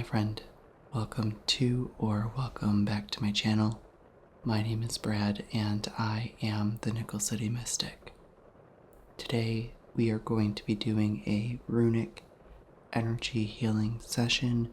friend. Welcome to or welcome back to my channel. My name is Brad and I am the Nickel City Mystic. Today we are going to be doing a runic energy healing session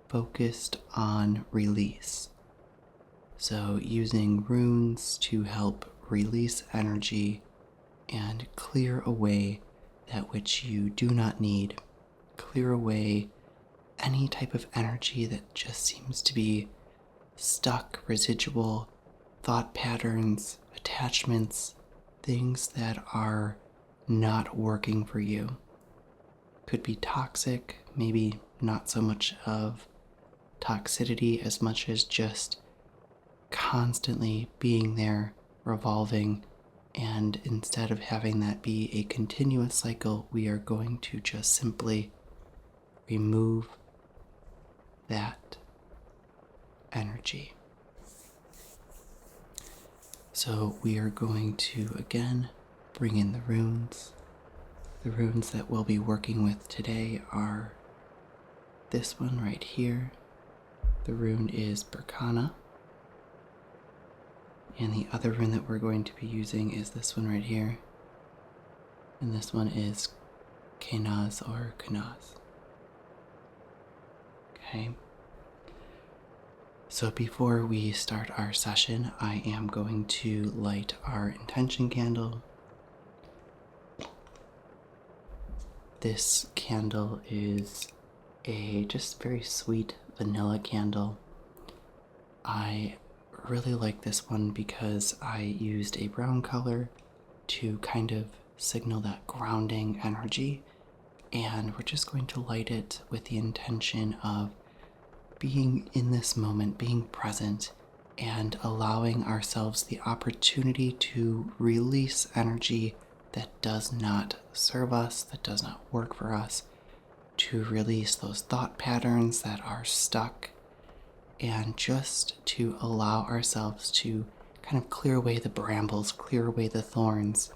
focused on release. So using runes to help release energy and clear away that which you do not need. Clear away any type of energy that just seems to be stuck, residual, thought patterns, attachments, things that are not working for you. Could be toxic, maybe not so much of toxicity as much as just constantly being there, revolving, and instead of having that be a continuous cycle, we are going to just simply remove that energy. So we are going to again bring in the runes. The runes that we'll be working with today are this one right here. The rune is Berkana. And the other rune that we're going to be using is this one right here. And this one is Kenaz or Kenaz. Okay. So before we start our session, I am going to light our intention candle. This candle is a just very sweet vanilla candle. I really like this one because I used a brown color to kind of signal that grounding energy, and we're just going to light it with the intention of being in this moment, being present, and allowing ourselves the opportunity to release energy that does not serve us, that does not work for us, to release those thought patterns that are stuck, and just to allow ourselves to kind of clear away the brambles, clear away the thorns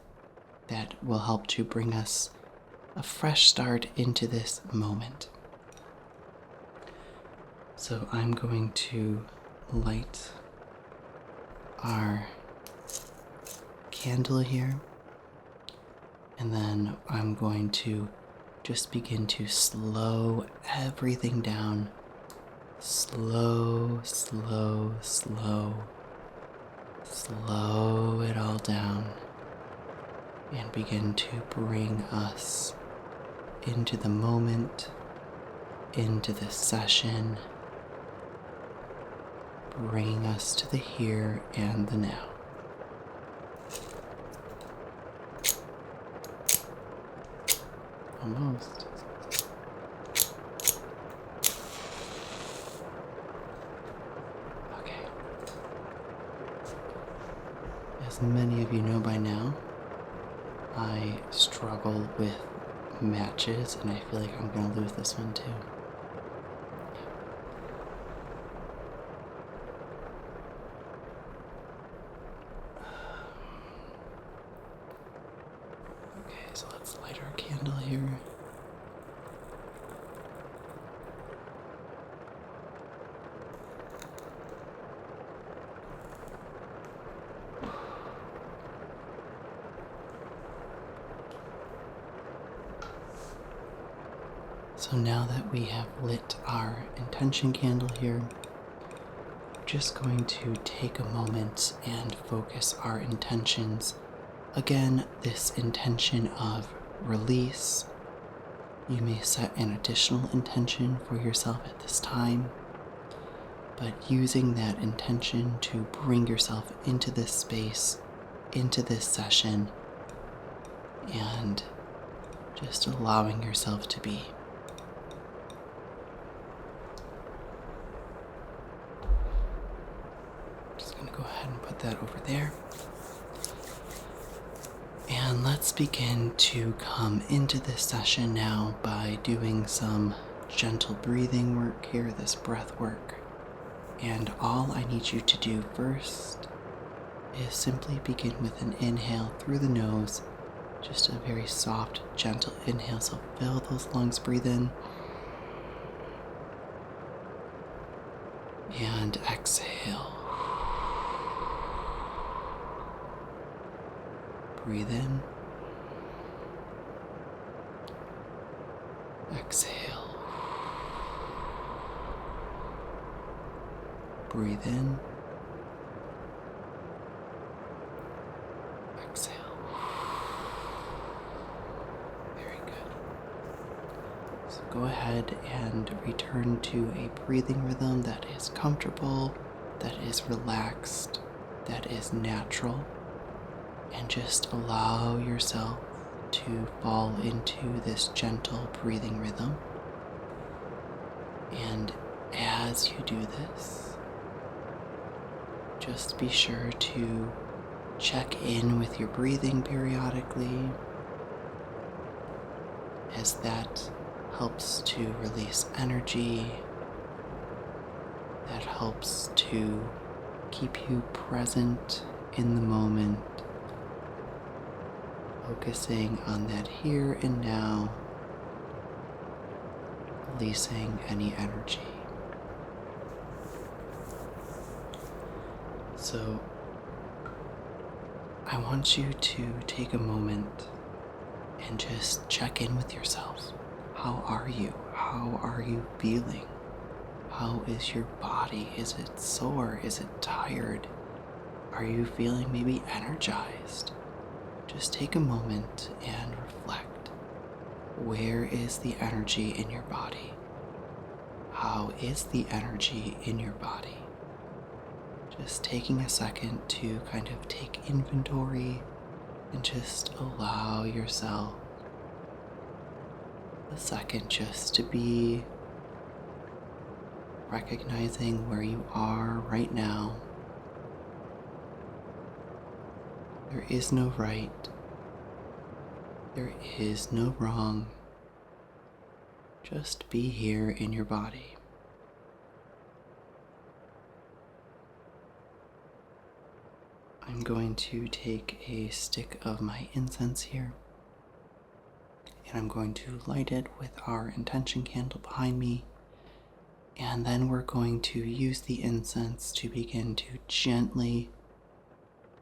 that will help to bring us a fresh start into this moment. So I'm going to light our candle here, and then I'm going to just begin to slow everything down. Slow, slow, slow. Slow it all down and begin to bring us into the moment, into the session, bring us to the here and the now. Almost. Okay. As many of you know by now, I struggle with matches, and I feel like I'm going to lose this one too. Okay, so let's light our candle here. So now that we have lit our intention candle here, we're just going to take a moment and focus our intentions. Again, this intention of release. You may set an additional intention for yourself at this time, but using that intention to bring yourself into this space, into this session, and just allowing yourself to be. Go ahead and put that over there. And let's begin to come into this session now by doing some gentle breathing work here, this breath work. And all I need you to do first is simply begin with an inhale through the nose, just a very soft, gentle inhale. So fill those lungs, breathe in. and exhale. Breathe in. Exhale. Breathe in. Exhale. Very good. So go ahead and return to a breathing rhythm that is comfortable, that is relaxed, that is natural, and just allow yourself to fall into this gentle breathing rhythm. And as you do this, just be sure to check in with your breathing periodically, as that helps to release energy, that helps to keep you present in the moment, focusing on that here and now, releasing any energy. So I want you to take a moment and just check in with yourself. How are you? How are you feeling? How is your body? Is it sore? Is it tired? Are you feeling maybe energized? Just take a moment and reflect. Where is the energy in your body? How is the energy in your body? Just taking a second to kind of take inventory and just allow yourself a second just to be recognizing where you are right now. There is no right. There is no wrong. Just be here in your body. I'm going to take a stick of my incense here, and I'm going to light it with our intention candle behind me, and then we're going to use the incense to begin to gently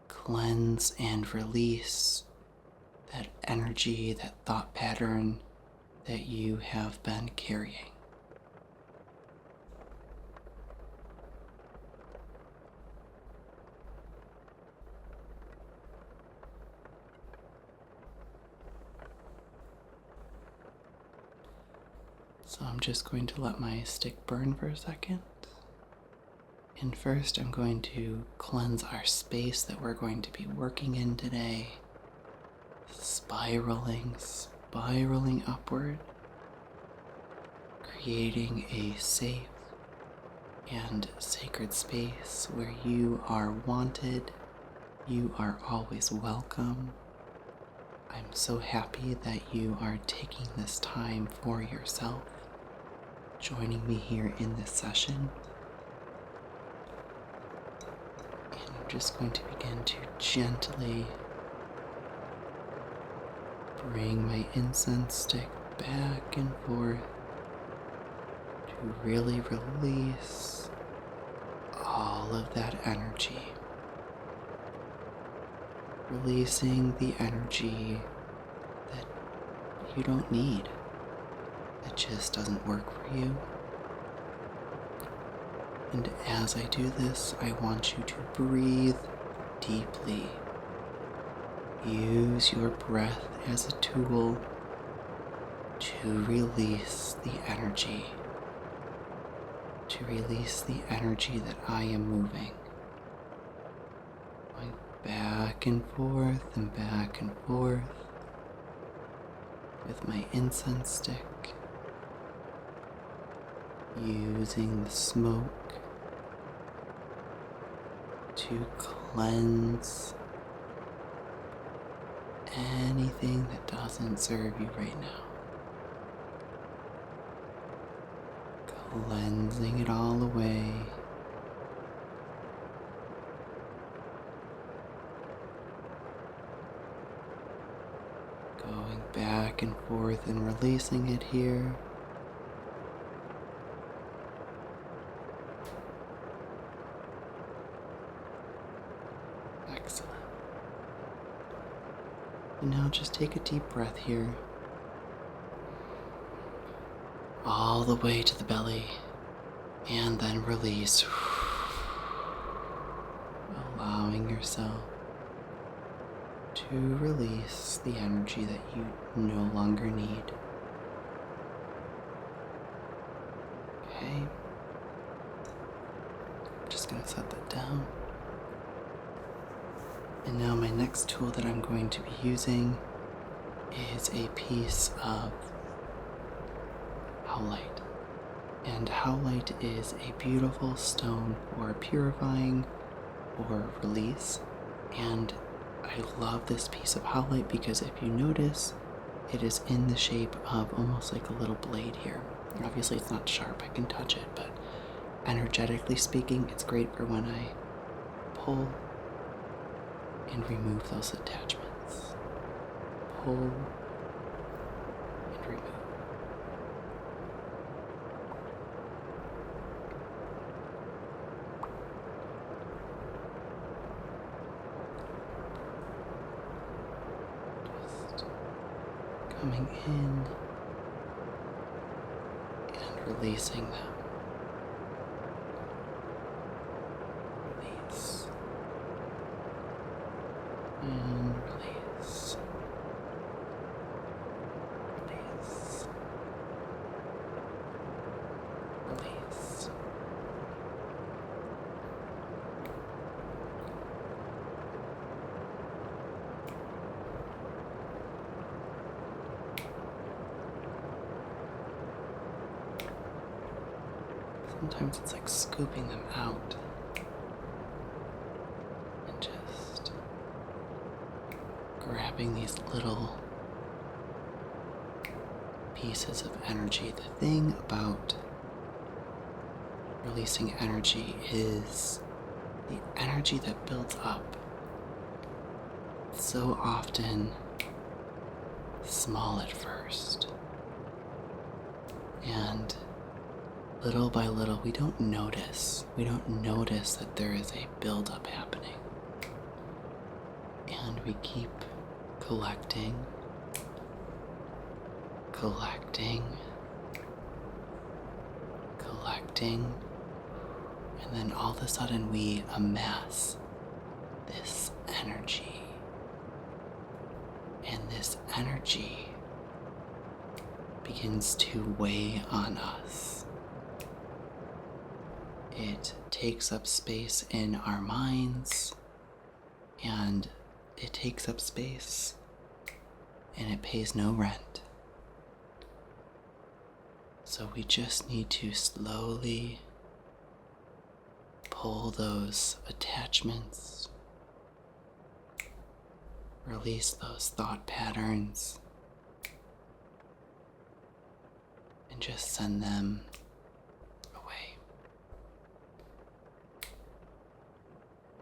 cleanse and release that energy, that thought pattern that you have been carrying. So I'm just going to let my stick burn for a second. And first I'm going to cleanse our space that we're going to be working in today. Spiraling upward, creating a safe and sacred space where you are wanted, you are always welcome. I'm so happy that you are taking this time for yourself, joining me here in this session. And I'm just going to begin to gently bring my incense stick back and forth to really release all of that energy. Releasing the energy that you don't need, that just doesn't work for you. And as I do this, I want you to breathe deeply. Use your breath as a tool to release the energy. To release the energy that I am moving. Going back and forth and back and forth with my incense stick. Using the smoke to cleanse anything that doesn't serve you right now. Cleansing it all away. Going back and forth and releasing it here. And now just take a deep breath here. All the way to the belly. And then release. Allowing yourself to release the energy that you no longer need. Okay. I'm just going to set that down. And now my next tool that I'm going to be using is a piece of howlite. And howlite is a beautiful stone for purifying or release. And I love this piece of howlite because if you notice, it is in the shape of almost like a little blade here. Obviously it's not sharp, I can touch it, but energetically speaking, it's great for when I pull and remove those attachments. Pull and remove. Just coming in and releasing them. Release. And release. Release. Release. Sometimes it's like scooping them out and just grabbing these little pieces of energy. The thing about releasing energy is the energy that builds up. It's so often small at first. And little by little, we don't notice that there is a buildup happening. And we keep collecting, and then all of a sudden we amass this energy. And this energy begins to weigh on us. It takes up space in our minds, and it takes up space, and it pays no rent. So we just need to slowly pull those attachments, release those thought patterns, and just send them away.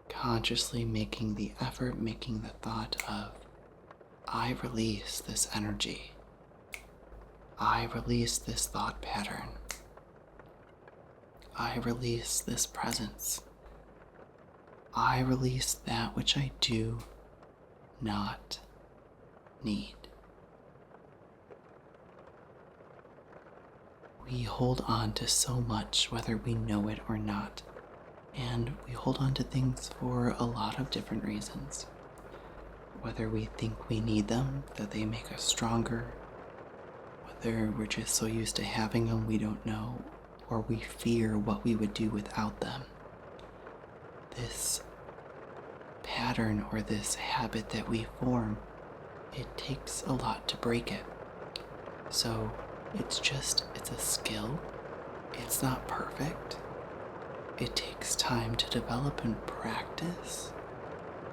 Consciously making the effort, making the thought of, I release this energy. I release this thought pattern. I release this presence. I release that which I do not need. We hold on to so much, whether we know it or not. And we hold on to things for a lot of different reasons. Whether we think we need them, that they make us stronger, whether we're just so used to having them we don't know, or we fear what we would do without them. This pattern or this habit that we form, it takes a lot to break it. So it's a skill. It's not perfect. It takes time to develop and practice.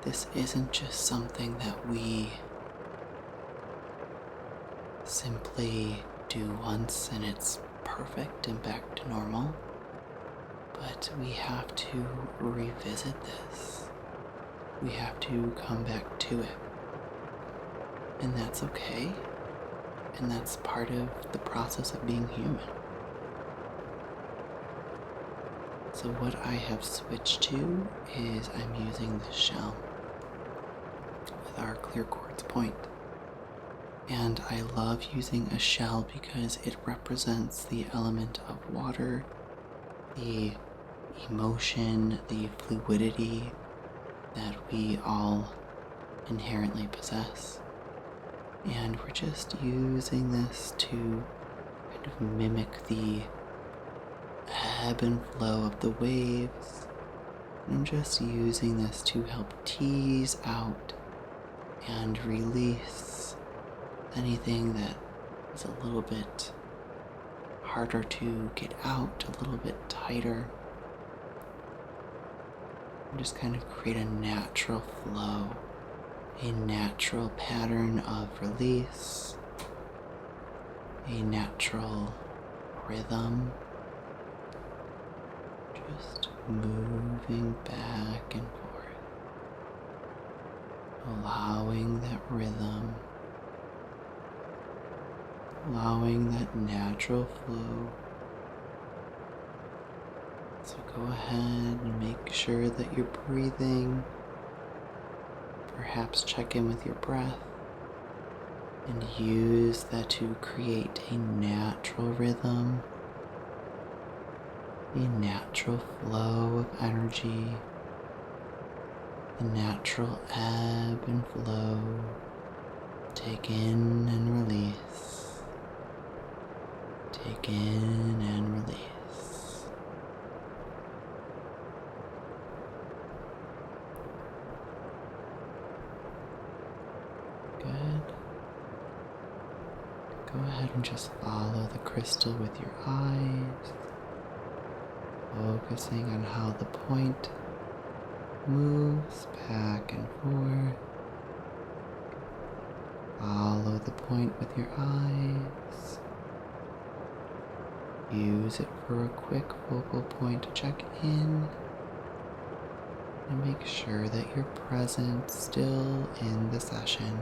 This isn't just something that we simply do once and it's perfect and back to normal. But we have to revisit this. We have to come back to it. And that's okay. And that's part of the process of being human. So what I have switched to is I'm using this shell with our clear quartz point. And I love using a shell because it represents the element of water, the emotion, the fluidity that we all inherently possess. And we're just using this to kind of mimic the ebb and flow of the waves. And I'm just using this to help tease out and release anything that is a little bit harder to get out, a little bit tighter. And just kind of create a natural flow, a natural pattern of release, a natural rhythm, just moving back and forth, allowing that rhythm, allowing that natural flow. So go ahead and make sure that you're breathing. Perhaps check in with your breath and use that to create a natural rhythm, a natural flow of energy, a natural ebb and flow. Take in and release. Take in and release. Good. Go ahead and just follow the crystal with your eyes, focusing on how the point moves back and forth. Follow the point with your eyes. Use it for a quick focal point to check in and make sure that you're present still in the session.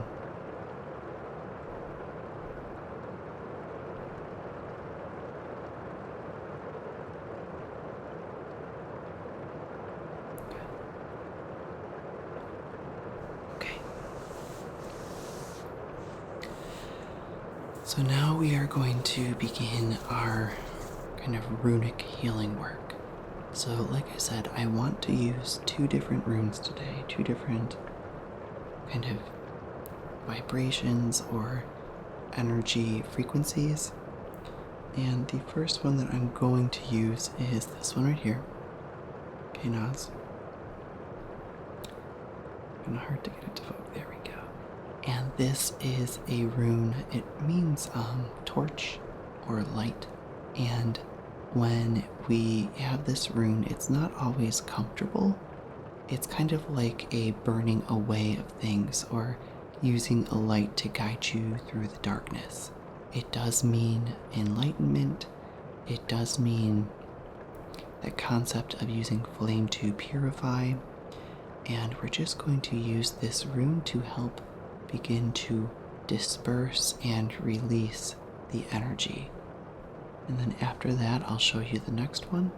Okay. So now we are going to begin our kind of runic healing work. So like I said, I want to use 2 different runes today, 2 different kind of vibrations or energy frequencies. And the first one that I'm going to use is this one right here. Okay, now it's kind of hard to get it to focus. There we go. And this is a rune. It means torch or light. And when we have this rune, it's not always comfortable. It's kind of like a burning away of things or using a light to guide you through the darkness. It does mean enlightenment. It does mean that concept of using flame to purify. And we're just going to use this rune to help begin to disperse and release the energy. And then after that, I'll show you the next one.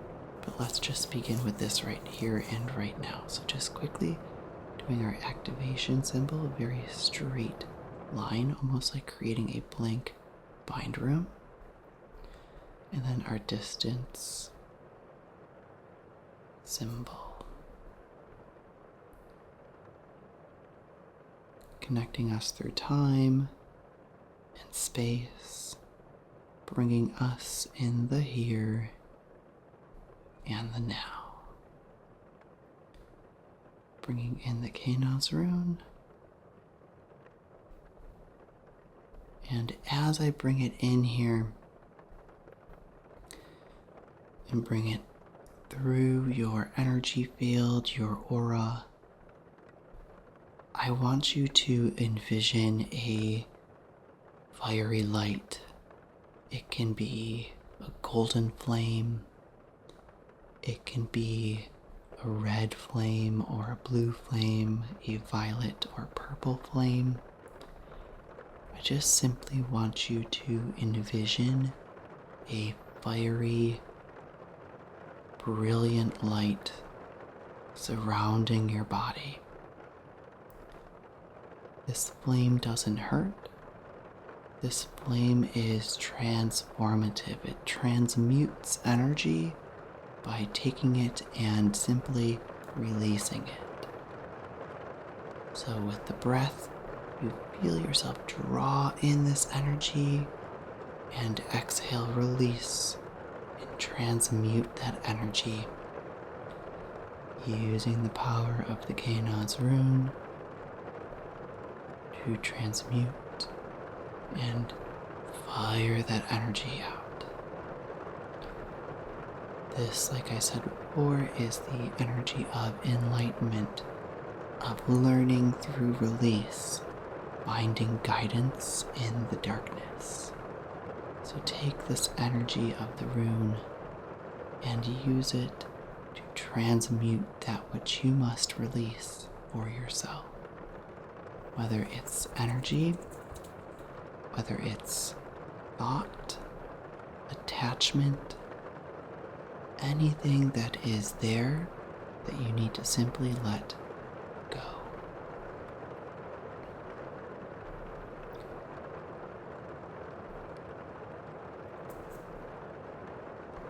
But let's just begin with this right here and right now. So just quickly doing our activation symbol, a very straight line, almost like creating a blank bind room. And then our distance symbol, connecting us through time and space, bringing us in the here and the now. Bringing in the Kainos rune. And as I bring it in here and bring it through your energy field, your aura, I want you to envision a fiery light. It can be a golden flame. It can be a red flame or a blue flame, a violet or purple flame. I just simply want you to envision a fiery, brilliant light surrounding your body. This flame doesn't hurt. This flame is transformative. It transmutes energy by taking it and simply releasing it. So with the breath, you feel yourself draw in this energy and exhale, release, and transmute that energy using the power of the Kainaz rune to transmute and fire that energy out. This, like I said before, is the energy of enlightenment, of learning through release, finding guidance in the darkness. So take this energy of the rune and use it to transmute that which you must release for yourself. Whether it's energy, whether it's thought, attachment, anything that is there that you need to simply let go.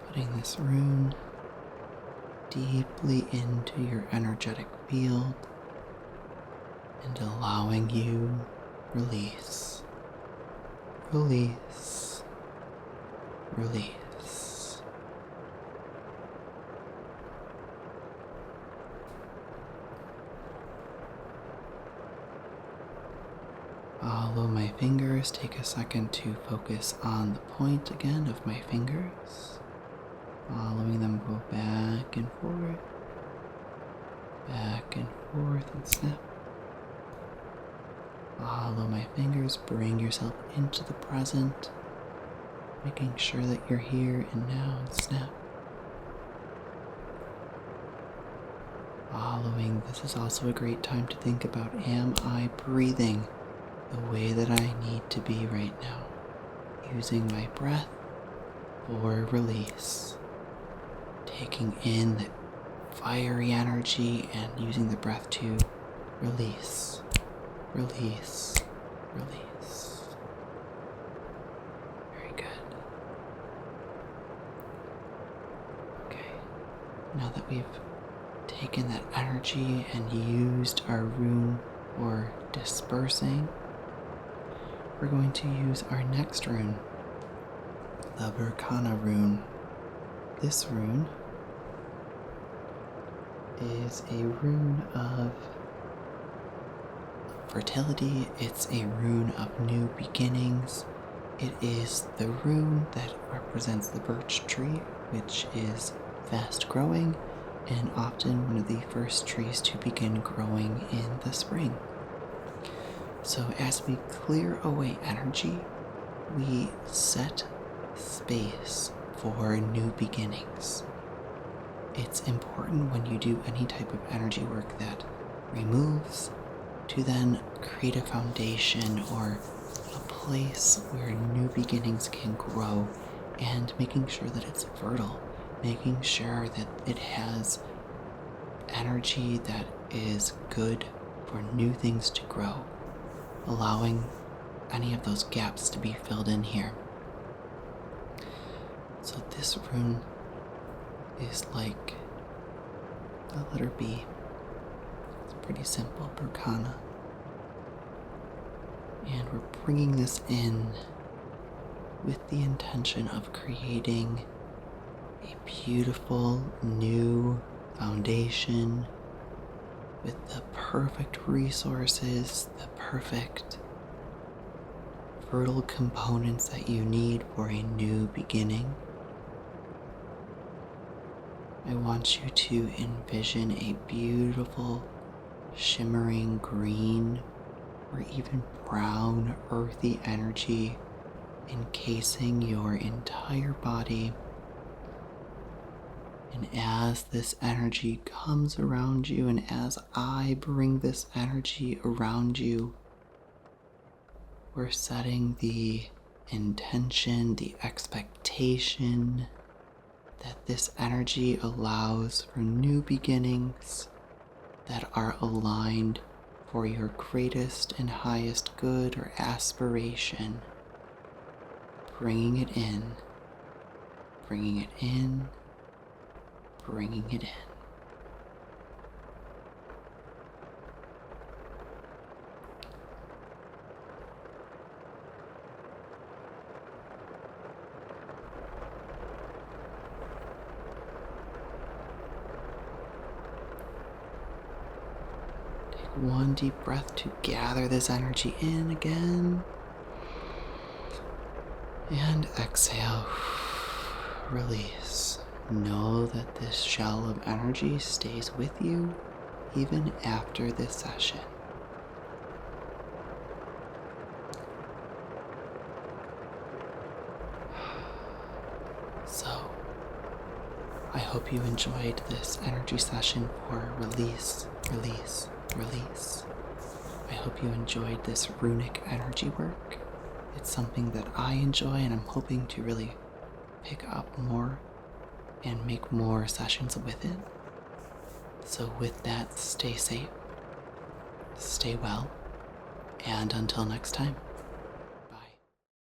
Putting this rune deeply into your energetic field and allowing you release, release, release. Follow my fingers. Take a second to focus on the point again of my fingers. Following them go back and forth, and snap. Follow my fingers, bring yourself into the present, making sure that you're here and now, and snap. Following, this is also a great time to think about, am I breathing the way that I need to be right now? Using my breath for release. Taking in the fiery energy and using the breath to release, release, release. Very good. Okay, now that we've taken that energy and used our rune for dispersing, we're going to use our next rune, the Berkana rune. This rune is a rune of fertility. It's a rune of new beginnings. It is the rune that represents the birch tree, which is fast growing and often one of the first trees to begin growing in the spring. So as we clear away energy, we set space for new beginnings. It's important when you do any type of energy work that removes to then create a foundation or a place where new beginnings can grow, and making sure that it's fertile, making sure that it has energy that is good for new things to grow, allowing any of those gaps to be filled in here. So this rune is like the letter B. It's pretty simple, Berkana. And we're bringing this in with the intention of creating a beautiful new foundation with the perfect resources, the perfect fertile components that you need for a new beginning. I want you to envision a beautiful, shimmering green or even brown, earthy energy encasing your entire body. And as this energy comes around you, and as I bring this energy around you, we're setting the intention, the expectation that this energy allows for new beginnings that are aligned for your greatest and highest good or aspiration bringing it in, bringing it in, bringing it in. One deep breath to gather this energy in again. And exhale. Release. Know that this shell of energy stays with you even after this session. So, I hope you enjoyed this energy session for release, release, release. I hope you enjoyed this runic energy work. It's something that I enjoy, and I'm hoping to really pick up more and make more sessions with it. So with that, stay safe, stay well, and until next time.